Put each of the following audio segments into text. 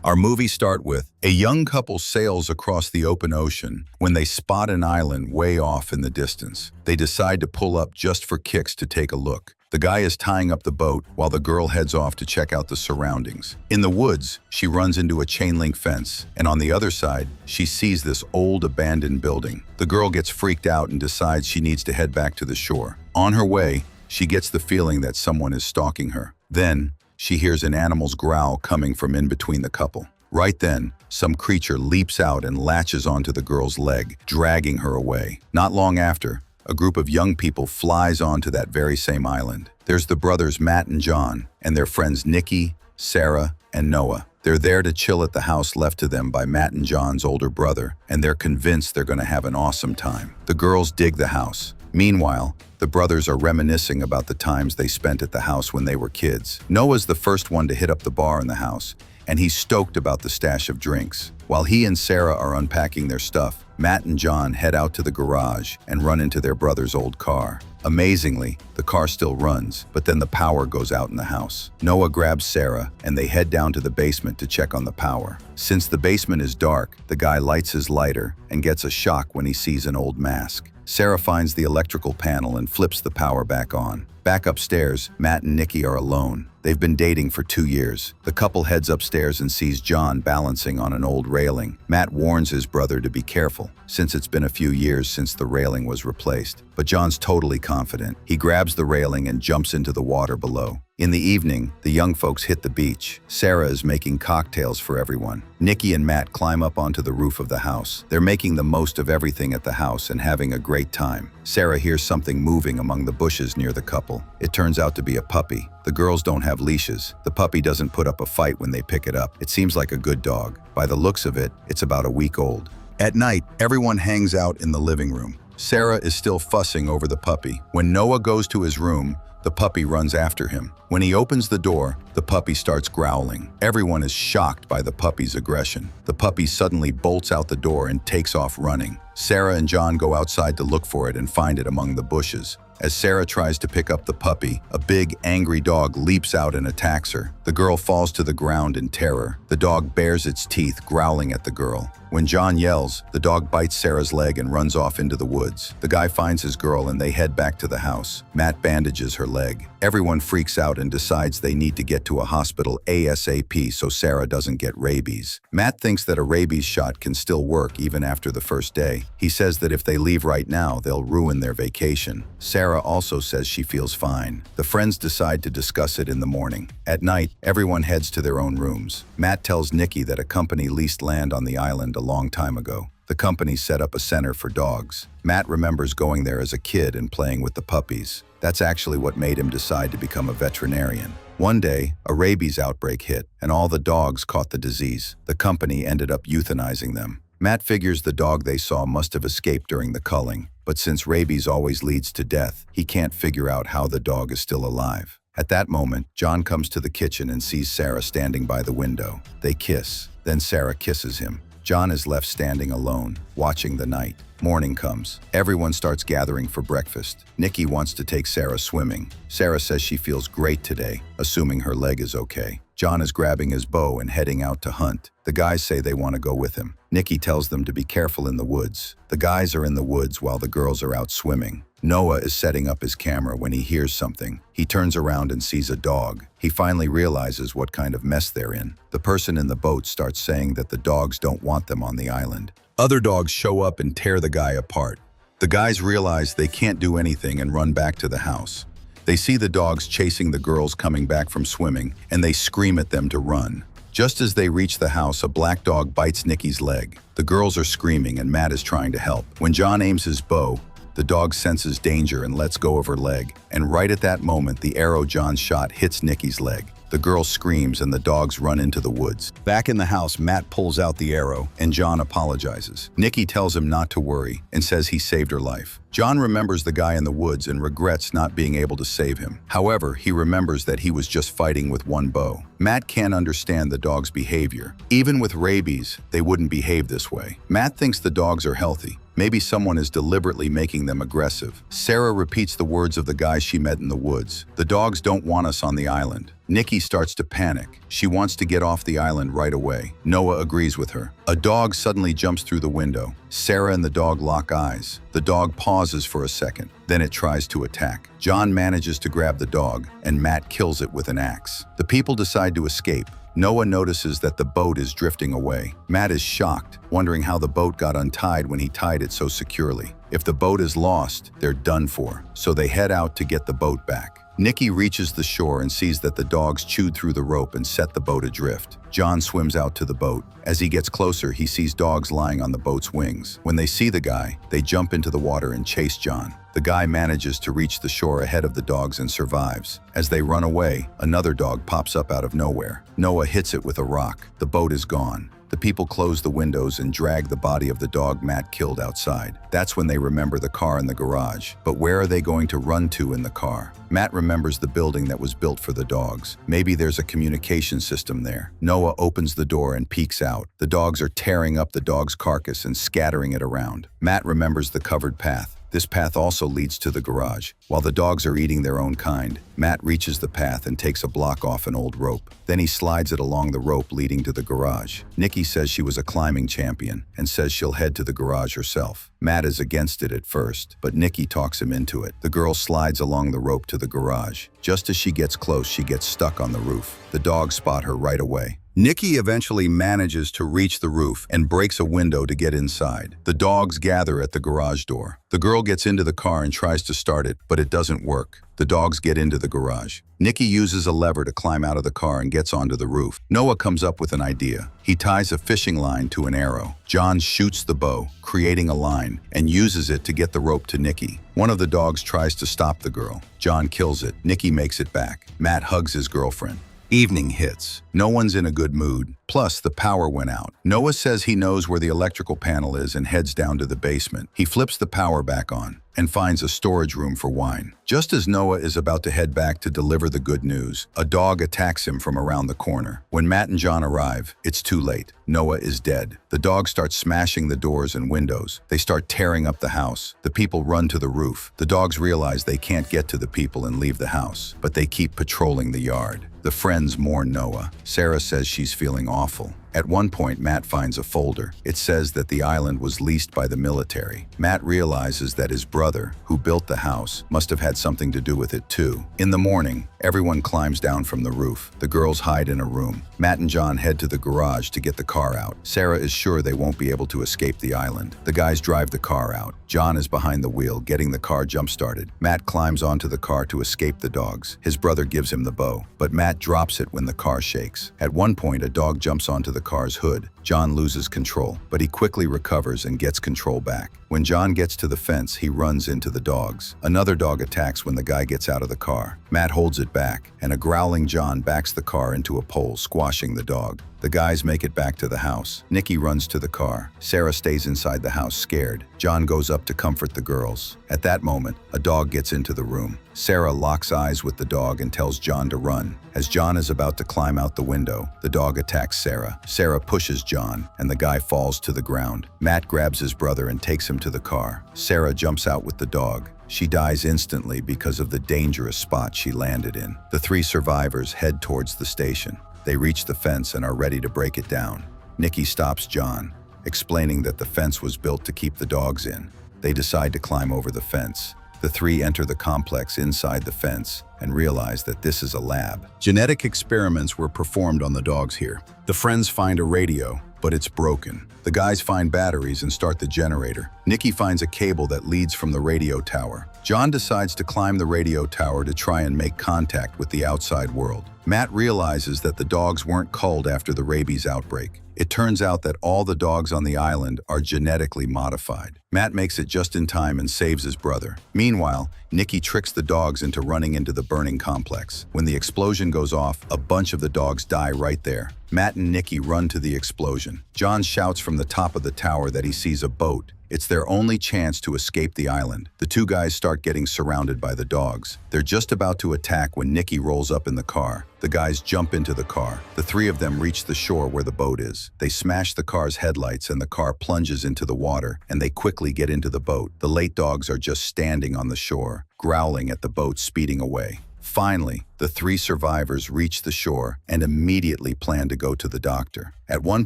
Our movies start with a young couple sails across the open ocean when they spot an island way off in the distance. They decide to pull up just for kicks to take a look. The guy is tying up the boat while the girl heads off to check out the surroundings. In the woods, she runs into a chain-link fence, and on the other side, she sees this old abandoned building. The girl gets freaked out and decides she needs to head back to the shore. On her way, she gets the feeling that someone is stalking her. Then, she hears an animal's growl coming from in between the couple. Right then, some creature leaps out and latches onto the girl's leg, dragging her away. Not long after, a group of young people flies onto that very same island. There's the brothers Matt and John, and their friends Nikki, Sarah, and Noah. They're there to chill at the house left to them by Matt and John's older brother, and they're convinced they're going to have an awesome time. The girls dig the house. Meanwhile, the brothers are reminiscing about the times they spent at the house when they were kids. Noah's the first one to hit up the bar in the house, and he's stoked about the stash of drinks. While he and Sarah are unpacking their stuff, Matt and John head out to the garage and run into their brother's old car. Amazingly, the car still runs, but then the power goes out in the house. Noah grabs Sarah, and they head down to the basement to check on the power. Since the basement is dark, the guy lights his lighter and gets a shock when he sees an old mask. Sarah finds the electrical panel and flips the power back on. Back upstairs, Matt and Nikki are alone. They've been dating for 2 years. The couple heads upstairs and sees John balancing on an old railing. Matt warns his brother to be careful, since it's been a few years since the railing was replaced. But John's totally confident. He grabs the railing and jumps into the water below. In the evening, the young folks hit the beach. Sarah is making cocktails for everyone. Nikki and Matt climb up onto the roof of the house. They're making the most of everything at the house and having a great time. Sarah hears something moving among the bushes near the couple. It turns out to be a puppy. The girls don't have leashes. The puppy doesn't put up a fight when they pick it up. It seems like a good dog. By the looks of it, it's about a week old. At night, everyone hangs out in the living room. Sarah is still fussing over the puppy. When Noah goes to his room, the puppy runs after him. When he opens the door, the puppy starts growling. Everyone is shocked by the puppy's aggression. The puppy suddenly bolts out the door and takes off running. Sarah and John go outside to look for it and find it among the bushes. As Sarah tries to pick up the puppy, a big, angry dog leaps out and attacks her. The girl falls to the ground in terror. The dog bares its teeth, growling at the girl. When John yells, the dog bites Sarah's leg and runs off into the woods. The guy finds his girl and they head back to the house. Matt bandages her leg. Everyone freaks out and decides they need to get to a hospital ASAP so Sarah doesn't get rabies. Matt thinks that a rabies shot can still work even after the first day. He says that if they leave right now, they'll ruin their vacation. Sarah also says she feels fine. The friends decide to discuss it in the morning. At night, everyone heads to their own rooms. Matt tells Nikki that a company leased land on the island a long time ago. The company set up a center for dogs. Matt remembers going there as a kid and playing with the puppies. That's actually what made him decide to become a veterinarian. One day, a rabies outbreak hit, and all the dogs caught the disease. The company ended up euthanizing them. Matt figures the dog they saw must have escaped during the culling, but since rabies always leads to death, he can't figure out how the dog is still alive. At that moment, John comes to the kitchen and sees Sarah standing by the window. They kiss, then Sarah kisses him. John is left standing alone, watching the night. Morning comes. Everyone starts gathering for breakfast. Nikki wants to take Sarah swimming. Sarah says she feels great today, assuming her leg is okay. John is grabbing his bow and heading out to hunt. The guys say they want to go with him. Nikki tells them to be careful in the woods. The guys are in the woods while the girls are out swimming. Noah is setting up his camera when he hears something. He turns around and sees a dog. He finally realizes what kind of mess they're in. The person in the boat starts saying that the dogs don't want them on the island. Other dogs show up and tear the guy apart. The guys realize they can't do anything and run back to the house. They see the dogs chasing the girls coming back from swimming, and they scream at them to run. Just as they reach the house, a black dog bites Nikki's leg. The girls are screaming and Matt is trying to help. When John aims his bow, the dog senses danger and lets go of her leg. And right at that moment, the arrow John shot hits Nikki's leg. The girl screams and the dogs run into the woods. Back in the house, Matt pulls out the arrow and John apologizes. Nikki tells him not to worry and says he saved her life. John remembers the guy in the woods and regrets not being able to save him. However, he remembers that he was just fighting with one bow. Matt can't understand the dog's behavior. Even with rabies, they wouldn't behave this way. Matt thinks the dogs are healthy. Maybe someone is deliberately making them aggressive. Sarah repeats the words of the guy she met in the woods. The dogs don't want us on the island. Nikki starts to panic. She wants to get off the island right away. Noah agrees with her. A dog suddenly jumps through the window. Sarah and the dog lock eyes. The dog pauses for a second. Then it tries to attack. John manages to grab the dog, and Matt kills it with an axe. The people decide to escape. Noah notices that the boat is drifting away. Matt is shocked, wondering how the boat got untied when he tied it so securely. If the boat is lost, they're done for, so they head out to get the boat back. Nikki reaches the shore and sees that the dogs chewed through the rope and set the boat adrift. John swims out to the boat. As he gets closer, he sees dogs lying on the boat's wings. When they see the guy, they jump into the water and chase John. The guy manages to reach the shore ahead of the dogs and survives. As they run away, another dog pops up out of nowhere. Noah hits it with a rock. The boat is gone. The people close the windows and drag the body of the dog Matt killed outside. That's when they remember the car in the garage. But where are they going to run to in the car? Matt remembers the building that was built for the dogs. Maybe there's a communication system there. Noah opens the door and peeks out. The dogs are tearing up the dog's carcass and scattering it around. Matt remembers the covered path. This path also leads to the garage. While the dogs are eating their own kind, Matt reaches the path and takes a block off an old rope. Then he slides it along the rope leading to the garage. Nikki says she was a climbing champion and says she'll head to the garage herself. Matt is against it at first, but Nikki talks him into it. The girl slides along the rope to the garage. Just as she gets close, she gets stuck on the roof. The dogs spot her right away. Nikki eventually manages to reach the roof and breaks a window to get inside. The dogs gather at the garage door. The girl gets into the car and tries to start it, but it doesn't work. The dogs get into the garage. Nikki uses a lever to climb out of the car and gets onto the roof. Noah comes up with an idea. He ties a fishing line to an arrow. John shoots the bow, creating a line, and uses it to get the rope to Nikki. One of the dogs tries to stop the girl. John kills it. Nikki makes it back. Matt hugs his girlfriend. Evening hits. No one's in a good mood. Plus, the power went out. Noah says he knows where the electrical panel is and heads down to the basement. He flips the power back on and finds a storage room for wine. Just as Noah is about to head back to deliver the good news, a dog attacks him from around the corner. When Matt and John arrive, it's too late. Noah is dead. The dog starts smashing the doors and windows. They start tearing up the house. The people run to the roof. The dogs realize they can't get to the people and leave the house, but they keep patrolling the yard. The friends mourn Noah. Sarah says she's feeling awful. At one point, Matt finds a folder. It says that the island was leased by the military. Matt realizes that his brother, who built the house, must have had something to do with it too. In the morning, everyone climbs down from the roof. The girls hide in a room. Matt and John head to the garage to get the car out. Sarah is sure they won't be able to escape the island. The guys drive the car out. John is behind the wheel, getting the car jump-started. Matt climbs onto the car to escape the dogs. His brother gives him the bow, but Matt drops it when the car shakes. At one point, a dog jumps onto the car's hood. John loses control, but he quickly recovers and gets control back. When John gets to the fence, he runs into the dogs. Another dog attacks when the guy gets out of the car. Matt holds it back, and a growling John backs the car into a pole, squashing the dog. The guys make it back to the house. Nikki runs to the car. Sarah stays inside the house, scared. John goes up to comfort the girls. At that moment, a dog gets into the room. Sarah locks eyes with the dog and tells John to run. As John is about to climb out the window, the dog attacks Sarah. Sarah pushes John, and the guy falls to the ground. Matt grabs his brother and takes him to the car. Sarah jumps out with the dog. She dies instantly because of the dangerous spot she landed in. The three survivors head towards the station. They reach the fence and are ready to break it down. Nikki stops John, explaining that the fence was built to keep the dogs in. They decide to climb over the fence. The three enter the complex inside the fence and realize that this is a lab. Genetic experiments were performed on the dogs here. The friends find a radio, but it's broken. The guys find batteries and start the generator. Nikki finds a cable that leads from the radio tower. John decides to climb the radio tower to try and make contact with the outside world. Matt realizes that the dogs weren't culled after the rabies outbreak. It turns out that all the dogs on the island are genetically modified. Matt makes it just in time and saves his brother. Meanwhile, Nikki tricks the dogs into running into the burning complex. When the explosion goes off, a bunch of the dogs die right there. Matt and Nikki run to the explosion. John shouts from the top of the tower that he sees a boat. It's their only chance to escape the island. The two guys start getting surrounded by the dogs. They're just about to attack when Nikki rolls up in the car. The guys jump into the car. The three of them reach the shore where the boat is. They smash the car's headlights and the car plunges into the water, and they quickly get into the boat. The late dogs are just standing on the shore, growling at the boat speeding away. Finally, the three survivors reach the shore and immediately plan to go to the doctor. At one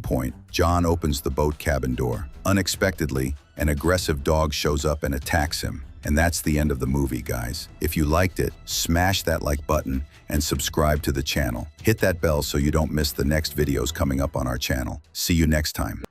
point, John opens the boat cabin door. Unexpectedly, an aggressive dog shows up and attacks him. And that's the end of the movie, guys. If you liked it, smash that like button and subscribe to the channel. Hit that bell so you don't miss the next videos coming up on our channel. See you next time.